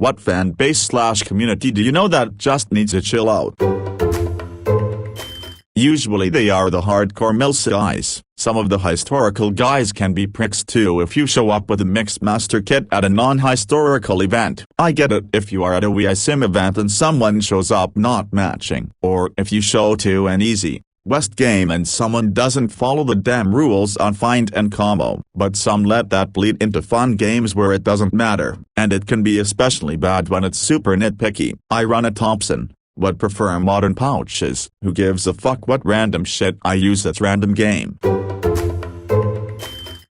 What fan base/community do you know that just needs a chill out? Usually they are the hardcore mills guys. Some of the historical guys can be pricks too if you show up with a mixed master kit at a non-historical event. I get it if you are at a Wii Sim event and someone shows up not matching. Or if you show to an easy West game and someone doesn't follow the damn rules on find and combo. But some let that bleed into fun games where it doesn't matter, and it can be especially bad when it's super nitpicky. I run a Thompson. Would prefer modern pouches. Who gives a fuck what random shit I use at random game?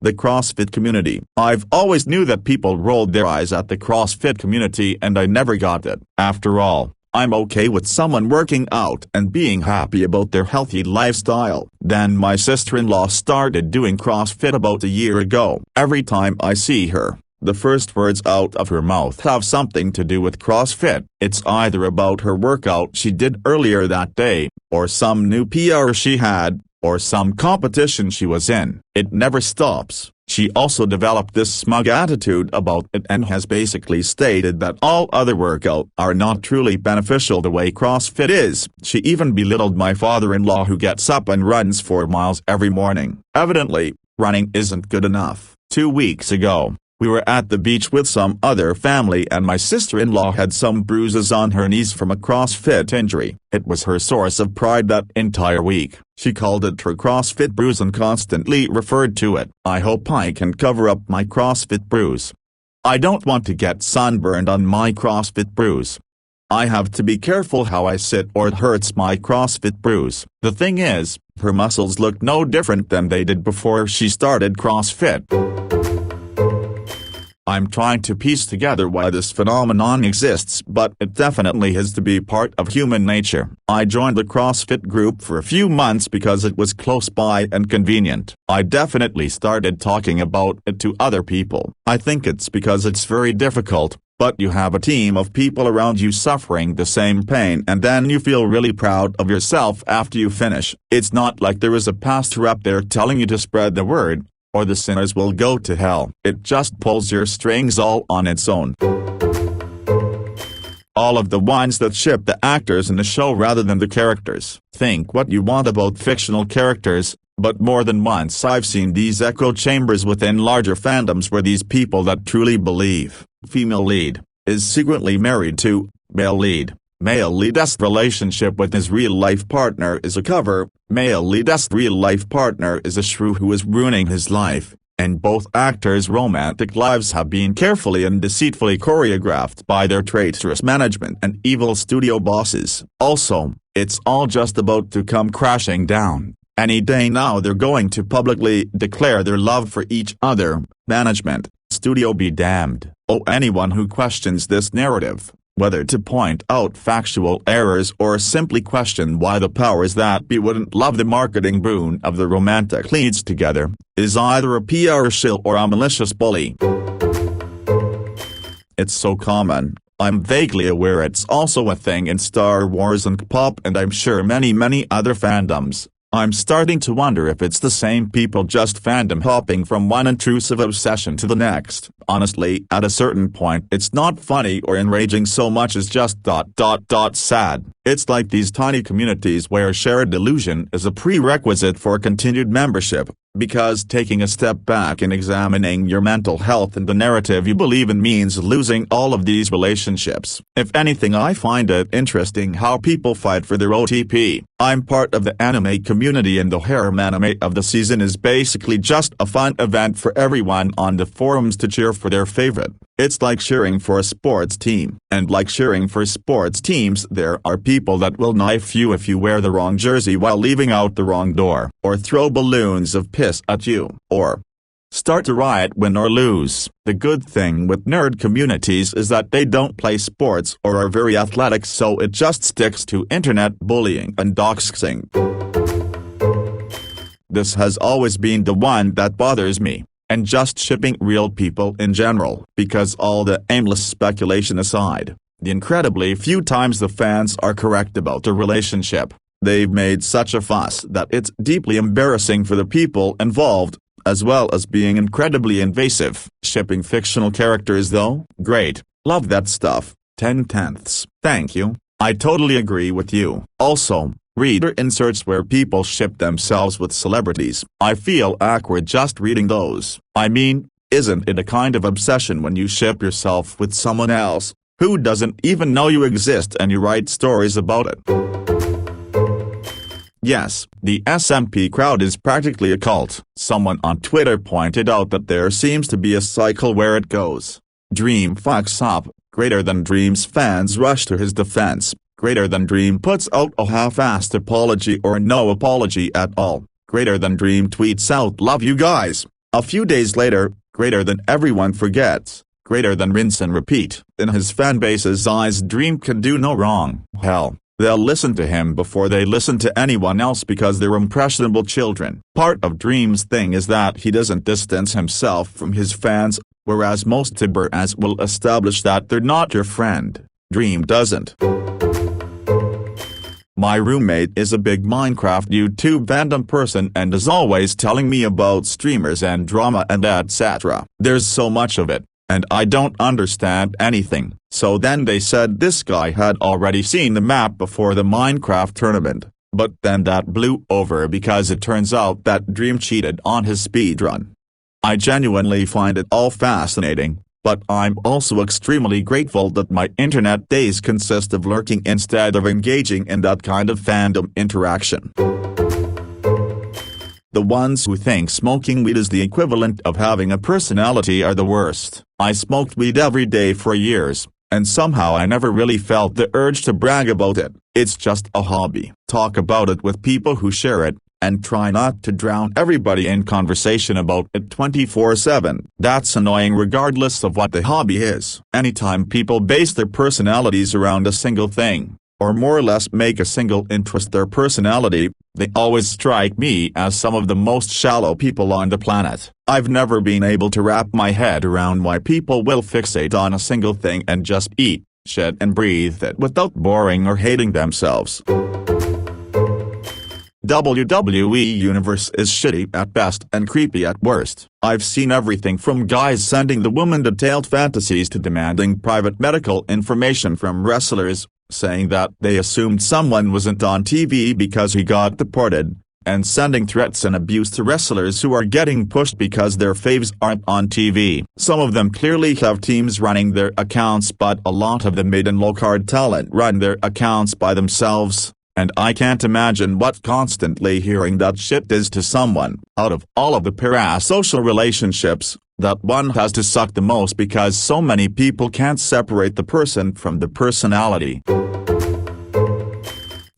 The CrossFit community. I've always knew that people rolled their eyes at the CrossFit community and I never got it. After all, I'm okay with someone working out and being happy about their healthy lifestyle. Then my sister-in-law started doing CrossFit about a year ago. Every time I see her, the first words out of her mouth have something to do with CrossFit. It's either about her workout she did earlier that day, or some new PR she had, or some competition she was in. It never stops. She also developed this smug attitude about it and has basically stated that all other workouts are not truly beneficial the way CrossFit is. She even belittled my father-in-law who gets up and runs 4 miles every morning. Evidently, running isn't good enough. 2 weeks ago, we were at the beach with some other family and my sister-in-law had some bruises on her knees from a CrossFit injury. It was her source of pride that entire week. She called it her CrossFit bruise and constantly referred to it. I hope I can cover up my CrossFit bruise. I don't want to get sunburned on my CrossFit bruise. I have to be careful how I sit or it hurts my CrossFit bruise. The thing is, her muscles look no different than they did before she started CrossFit. I'm trying to piece together why this phenomenon exists, but it definitely has to be part of human nature. I joined the CrossFit group for a few months because it was close by and convenient. I definitely started talking about it to other people. I think it's because it's very difficult, but you have a team of people around you suffering the same pain and then you feel really proud of yourself after you finish. It's not like there is a pastor up there telling you to spread the word, or the sinners will go to hell. It just pulls your strings all on its own. All of the ones that ship the actors in the show rather than the characters. Think what you want about fictional characters, but more than once I've seen these echo chambers within larger fandoms where these people that truly believe female lead is secretly married to male lead. Male lead's relationship with his real-life partner is a cover. Male lead's real-life partner is a shrew who is ruining his life, and both actors' romantic lives have been carefully and deceitfully choreographed by their traitorous management and evil studio bosses. Also, it's all just about to come crashing down. Any day now they're going to publicly declare their love for each other. Management, studio be damned. Oh, anyone who questions this narrative, whether to point out factual errors or simply question why the powers that be wouldn't love the marketing boon of the romantic leads together, is either a PR shill or a malicious bully. It's so common. I'm vaguely aware it's also a thing in Star Wars and K-pop and I'm sure many other fandoms. I'm starting to wonder if it's the same people just fandom hopping from one intrusive obsession to the next. Honestly, at a certain point it's not funny or enraging so much as just sad. It's like these tiny communities where shared delusion is a prerequisite for continued membership, because taking a step back and examining your mental health and the narrative you believe in means losing all of these relationships. If anything, I find it interesting how people fight for their OTP. I'm part of the anime community and the harem anime of the season is basically just a fun event for everyone on the forums to cheer for their favorite. It's like cheering for a sports team. And like cheering for sports teams, there are people that will knife you if you wear the wrong jersey while leaving out the wrong door, or throw balloons of piss at you, or start a riot win or lose. The good thing with nerd communities is that they don't play sports or are very athletic, so it just sticks to internet bullying and doxing. This has always been the one that bothers me, and just shipping real people in general, because all the aimless speculation aside, the incredibly few times the fans are correct about the relationship, they've made such a fuss that it's deeply embarrassing for the people involved, as well as being incredibly invasive. Shipping fictional characters though? Great. Love that stuff. 10/10. Thank you. I totally agree with you. Also, reader inserts where people ship themselves with celebrities. I feel awkward just reading those. I mean, isn't it a kind of obsession when you ship yourself with someone else, who doesn't even know you exist, and you write stories about it? Yes, the SMP crowd is practically a cult. Someone on Twitter pointed out that there seems to be a cycle where it goes. Dream fucks up, Greater Than Dream's fans rush to his defense. Greater Than Dream puts out a half-assed apology or no apology at all. Greater Than Dream tweets out "love you guys." A few days later, Greater Than everyone forgets. Greater Than rinse and repeat. In his fanbase's eyes, Dream can do no wrong. Hell, they'll listen to him before they listen to anyone else because they're impressionable children. Part of Dream's thing is that he doesn't distance himself from his fans, whereas most Tibbers will establish that they're not your friend. Dream doesn't. My roommate is a big Minecraft YouTube fandom person and is always telling me about streamers and drama and etc. There's so much of it, and I don't understand anything. So then they said this guy had already seen the map before the Minecraft tournament, but then that blew over because it turns out that Dream cheated on his speedrun. I genuinely find it all fascinating, but I'm also extremely grateful that my internet days consist of lurking instead of engaging in that kind of fandom interaction. The ones who think smoking weed is the equivalent of having a personality are the worst. I smoked weed every day for years, and somehow I never really felt the urge to brag about it. It's just a hobby. Talk about it with people who share it, and try not to drown everybody in conversation about it 24/7. That's annoying regardless of what the hobby is. Anytime people base their personalities around a single thing, or more or less make a single interest their personality, they always strike me as some of the most shallow people on the planet. I've never been able to wrap my head around why people will fixate on a single thing and just eat, shed and breathe it without boring or hating themselves. WWE Universe is shitty at best and creepy at worst. I've seen everything from guys sending the woman detailed fantasies to demanding private medical information from wrestlers, saying that they assumed someone wasn't on TV because he got deported, and sending threats and abuse to wrestlers who are getting pushed because their faves aren't on TV. Some of them clearly have teams running their accounts, but a lot of the mid and low-card talent run their accounts by themselves. And I can't imagine what constantly hearing that shit is to someone. Out of all of the parasocial relationships, that one has to suck the most because so many people can't separate the person from the personality.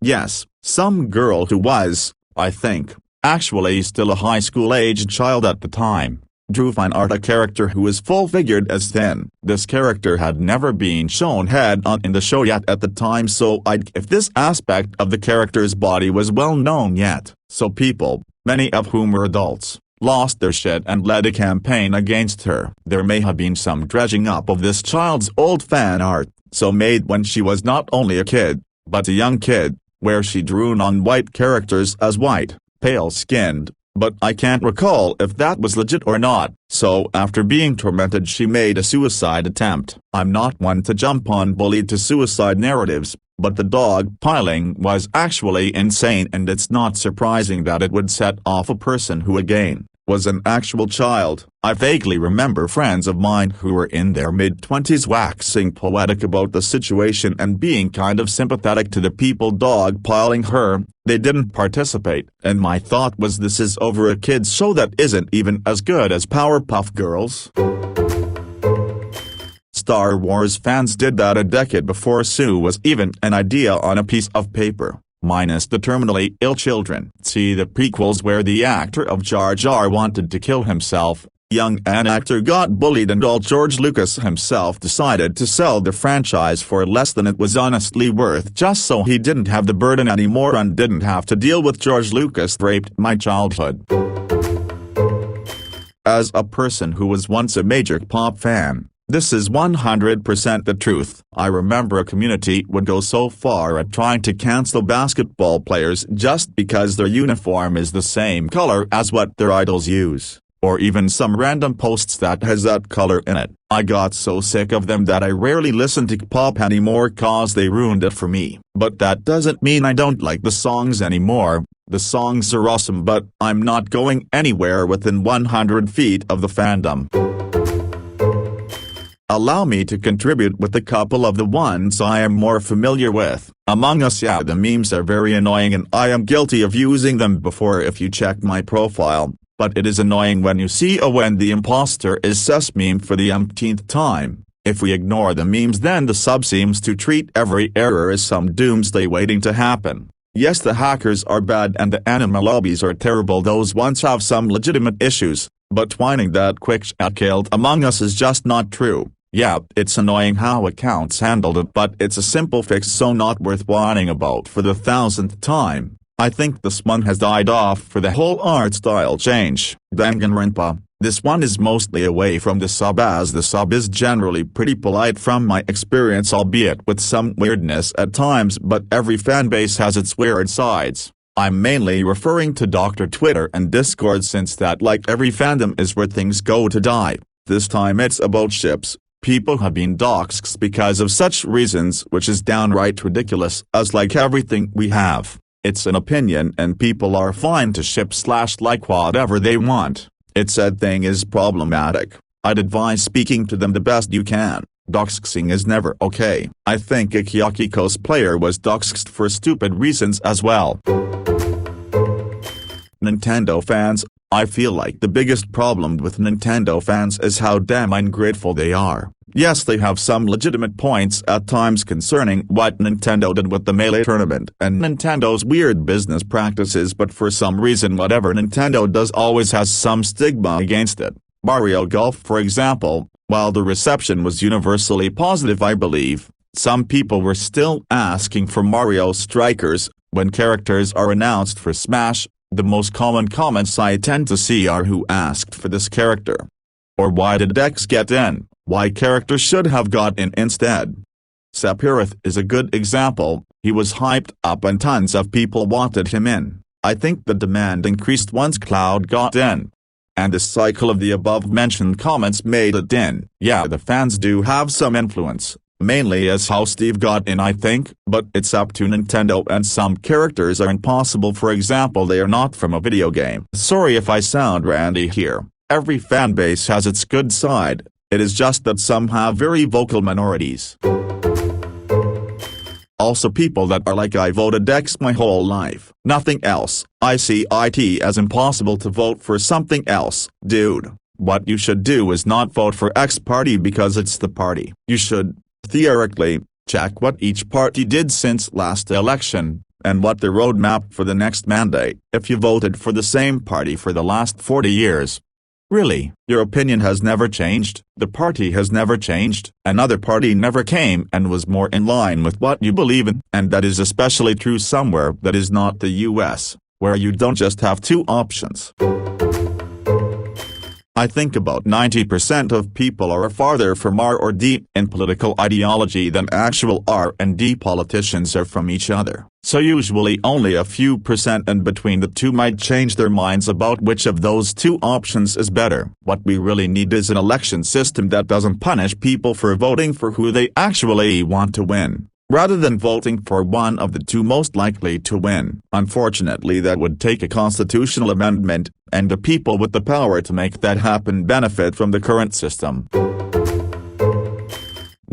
Yes, some girl who was, I think, actually still a high school-aged child at the time, drew fan art a character who is full-figured as thin. This character had never been shown head-on in the show yet at the time, so I'd if this aspect of the character's body was well known yet. So people, many of whom were adults, lost their shit and led a campaign against her. There may have been some dredging up of this child's old fan art, so made when she was not only a kid, but a young kid, where she drew non-white characters as white, pale-skinned, but I can't recall if that was legit or not. So after being tormented she made a suicide attempt. I'm not one to jump on bullied to suicide narratives, but the dog piling was actually insane, and it's not surprising that it would set off a person who again was an actual child. I vaguely remember friends of mine who were in their mid-20s waxing poetic about the situation and being kind of sympathetic to the people dogpiling her. They didn't participate, and my thought was, this is over a kids show that isn't even as good as Powerpuff Girls. Star Wars fans did that a decade before Sue was even an idea on a piece of paper. Minus the terminally ill children. See the prequels where the actor of Jar Jar wanted to kill himself. Young an actor got bullied and old George Lucas himself decided to sell the franchise for less than it was honestly worth just so he didn't have the burden anymore and didn't have to deal with George Lucas raped my childhood. As a person who was once a major pop fan, this is 100% the truth. I remember a community would go so far at trying to cancel basketball players just because their uniform is the same color as what their idols use. or even some random posts that has that color in it. I got so sick of them that I rarely listen to K-pop anymore cause they ruined it for me. But that doesn't mean I don't like the songs anymore. The songs are awesome, but I'm not going anywhere within 100 feet of the fandom. Allow me to contribute with a couple of the ones I am more familiar with. Among Us, yeah, the memes are very annoying and I am guilty of using them before if you check my profile, but it is annoying when you see a "when the imposter is sus" meme for the umpteenth time. If we ignore the memes, then the sub seems to treat every error as some doomsday waiting to happen. Yes, the hackers are bad and the anime lobbies are terrible, those ones have some legitimate issues, but whining that quick chat killed Among Us is just not true. Yeah, it's annoying how accounts handled it, but it's a simple fix, so not worth whining about for the 1000th time. I think this one has died off for the whole art style change. Danganronpa, this one is mostly away from the sub, as the sub is generally pretty polite from my experience, albeit with some weirdness at times, but every fanbase has its weird sides. I'm mainly referring to Dr. Twitter and Discord, since that, like every fandom, is where things go to die. This time it's about ships. People have been doxxed because of such reasons, which is downright ridiculous, as like everything we have, it's an opinion and people are fine to ship/like whatever they want. It's said thing is problematic. I'd advise speaking to them the best you can. Doxxing is never okay. I think a Kyaki cosplayer was doxxed for stupid reasons as well. Nintendo fans, I feel like the biggest problem with Nintendo fans is how damn ungrateful they are. Yes, they have some legitimate points at times concerning what Nintendo did with the Melee tournament and Nintendo's weird business practices, but for some reason whatever Nintendo does always has some stigma against it. Mario Golf, for example, while the reception was universally positive, I believe, some people were still asking for Mario Strikers. When characters are announced for Smash, the most common comments I tend to see are "who asked for this character?" or "why did X get in? Why character should have got in instead?" Sephiroth is a good example. He was hyped up and tons of people wanted him in. I think the demand increased once Cloud got in, and the cycle of the above-mentioned comments made it in. Yeah, the fans do have some influence, mainly as how Steve got in, I think, but it's up to Nintendo, and some characters are impossible. For example, they are not from a video game. Sorry if I sound randy here. Every fanbase has its good side, it is just that some have very vocal minorities. Also, people that are like, "I voted X my whole life, nothing else." I see it as impossible to vote for something else. Dude, what you should do is not vote for X party because it's the party. You should, theoretically, check what each party did since last election, and what the roadmap for the next mandate. If you voted for the same party for the last 40 years, really, your opinion has never changed, the party has never changed, another party never came and was more in line with what you believe in, and that is especially true somewhere that is not the US, where you don't just have two options. I think about 90% of people are farther from R or D in political ideology than actual R&D politicians are from each other. So usually only a few percent in between the two might change their minds about which of those two options is better. What we really need is an election system that doesn't punish people for voting for who they actually want to win, rather than voting for one of the two most likely to win. Unfortunately, that would take a constitutional amendment, and the people with the power to make that happen benefit from the current system.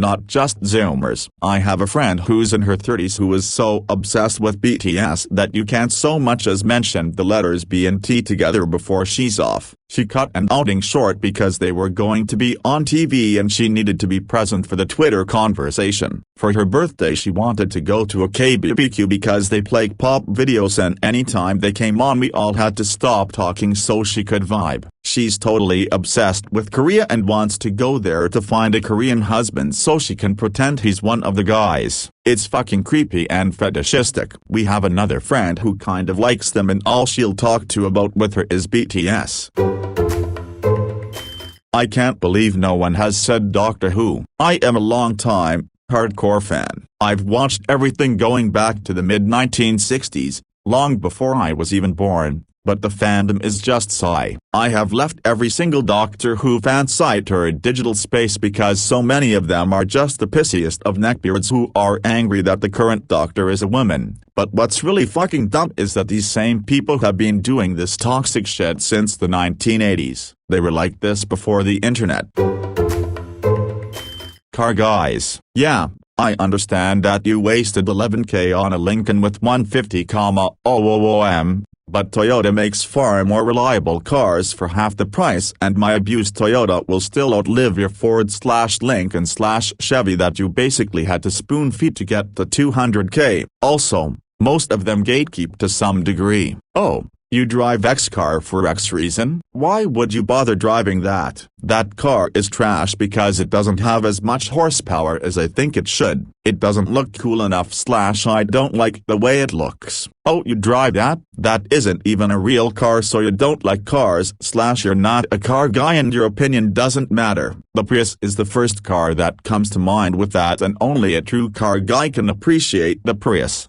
Not just Zoomers. I have a friend who's in her 30s who is so obsessed with BTS that you can't so much as mention the letters B and T together before she's off. She cut an outing short because they were going to be on TV and she needed to be present for the Twitter conversation. For her birthday she wanted to go to a KBBQ because they play pop videos, and anytime they came on we all had to stop talking so she could vibe. She's totally obsessed with Korea and wants to go there to find a Korean husband so she can pretend he's one of the guys. It's fucking creepy and fetishistic. We have another friend who kind of likes them and all she'll talk to about with her is BTS. I can't believe no one has said Doctor Who. I am a long-time, hardcore fan. I've watched everything going back to the mid-1960s, long before I was even born, but the fandom is just sigh. I have left every single Doctor Who fan site or digital space because so many of them are just the pissiest of neckbeards who are angry that the current Doctor is a woman. But what's really fucking dumb is that these same people have been doing this toxic shit since the 1980s. They were like this before the internet. Car guys. Yeah, I understand that you wasted 11k on a Lincoln with 150,000, but Toyota makes far more reliable cars for half the price, and my abused Toyota will still outlive your Ford/Lincoln/Chevy that you basically had to spoon feed to get the 200k. Also, most of them gatekeep to some degree. Oh, you drive X car for X reason? Why would you bother driving that? That car is trash because it doesn't have as much horsepower as I think it should. It doesn't look cool enough / I don't like the way it looks. Oh, you drive that? That isn't even a real car, so you don't like cars / you're not a car guy and your opinion doesn't matter. The Prius is the first car that comes to mind with that, and only a true car guy can appreciate the Prius.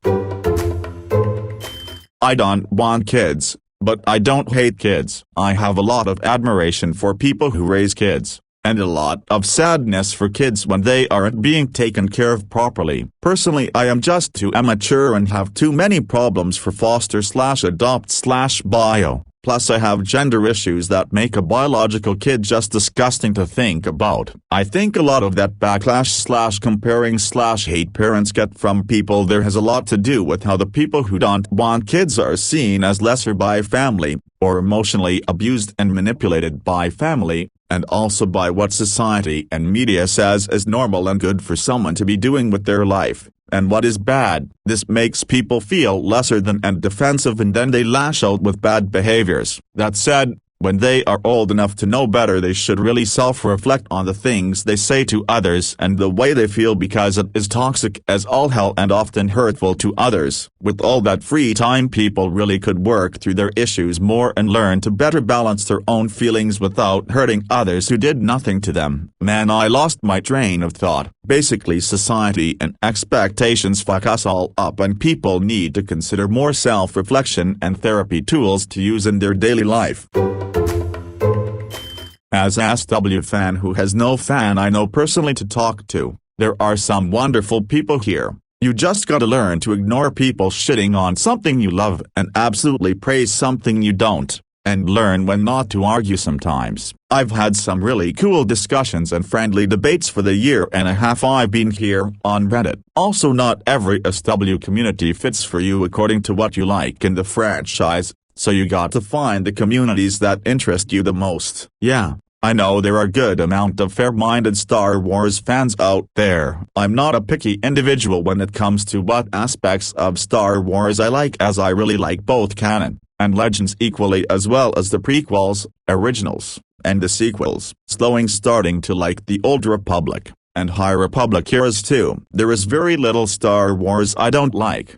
I don't want kids, but I don't hate kids. I have a lot of admiration for people who raise kids, and a lot of sadness for kids when they aren't being taken care of properly. Personally, I am just too immature and have too many problems for foster/adopt/bio. Plus I have gender issues that make a biological kid just disgusting to think about. I think a lot of that backlash/comparing/hate parents get from people there has a lot to do with how the people who don't want kids are seen as lesser by family, or emotionally abused and manipulated by family, and also by what society and media says is normal and good for someone to be doing with their life, and what is bad. This makes people feel lesser than and defensive, and then they lash out with bad behaviors. That said, when they are old enough to know better, they should really self-reflect on the things they say to others and the way they feel, because it is toxic as all hell and often hurtful to others. With all that free time, people really could work through their issues more and learn to better balance their own feelings without hurting others who did nothing to them. Man, I lost my train of thought. Basically, society and expectations fuck us all up, and people need to consider more self-reflection and therapy tools to use in their daily life. As AskW fan who has no fan I know personally to talk to, there are some wonderful people here. You just gotta learn to ignore people shitting on something you love and absolutely praise something you don't, and learn when not to argue sometimes. I've had some really cool discussions and friendly debates for the year and a half I've been here on Reddit. Also, not every SW community fits for you according to what you like in the franchise, so you got to find the communities that interest you the most. Yeah, I know there are a good amount of fair-minded Star Wars fans out there. I'm not a picky individual when it comes to what aspects of Star Wars I like, as I really like both canon and Legends equally, as well as the prequels, originals, and the sequels. Starting to like the Old Republic and High Republic eras too. There is very little Star Wars I don't like.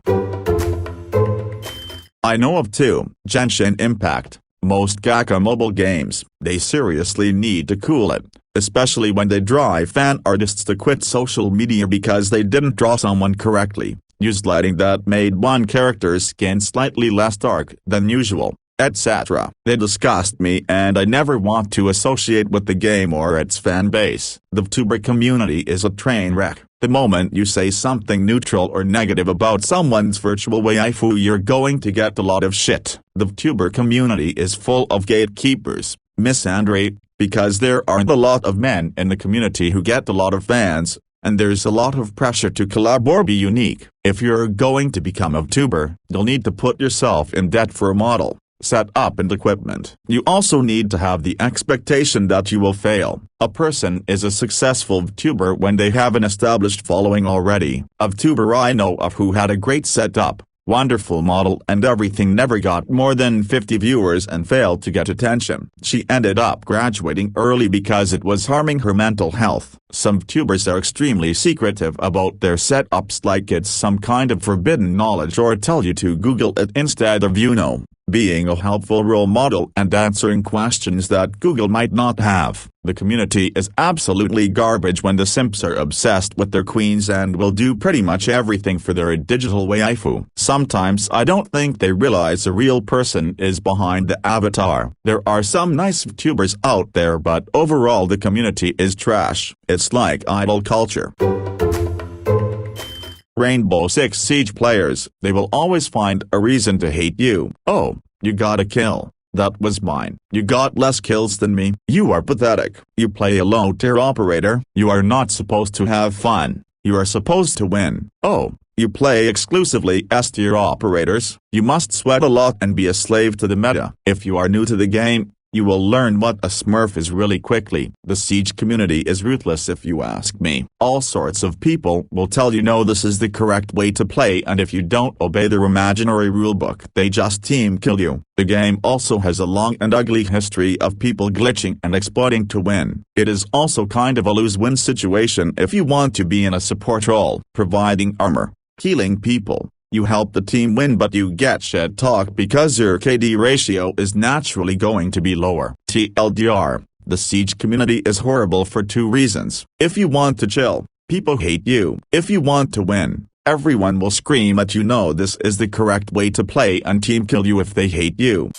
I know of two: Genshin Impact. Most gacha mobile games, they seriously need to cool it, especially when they drive fan artists to quit social media because they didn't draw someone correctly, used lighting that made one character's skin slightly less dark than usual, etc. They disgust me, and I never want to associate with the game or its fan base. The VTuber community is a train wreck. The moment you say something neutral or negative about someone's virtual waifu, you're going to get a lot of shit. The VTuber community is full of gatekeepers, misandry, because there aren't a lot of men in the community who get a lot of fans, and there's a lot of pressure to collab or be unique. If you're going to become a VTuber, you'll need to put yourself in debt for a model, setup and equipment. You also need to have the expectation that you will fail. A person is a successful VTuber when they have an established following already. A VTuber I know of who had a great setup, wonderful model and everything, never got more than 50 viewers and failed to get attention. She ended up graduating early because it was harming her mental health. Some VTubers are extremely secretive about their setups, like it's some kind of forbidden knowledge, or tell you to Google it instead of being a helpful role model and answering questions that Google might not have. The community is absolutely garbage when the simps are obsessed with their queens and will do pretty much everything for their digital waifu. Sometimes I don't think they realize a real person is behind the avatar. There are some nice VTubers out there, but overall the community is trash. It's like idol culture. Rainbow Six Siege players, they will always find a reason to hate you. Oh, you got a kill. That was mine. You got less kills than me. You are pathetic. You play a low-tier operator. You are not supposed to have fun. You are supposed to win. Oh, you play exclusively S-tier operators. You must sweat a lot and be a slave to the meta. If you are new to the game, you will learn what a smurf is really quickly. The Siege community is ruthless if you ask me. All sorts of people will tell you no, this is the correct way to play, and if you don't obey their imaginary rulebook, they just team kill you. The game also has a long and ugly history of people glitching and exploiting to win. It is also kind of a lose-win situation if you want to be in a support role, providing armor, healing people. You help the team win, but you get shit talk because your KD ratio is naturally going to be lower. TLDR, the Siege community is horrible for two reasons. If you want to chill, people hate you. If you want to win, everyone will scream at you. No, this is the correct way to play and team kill you if they hate you.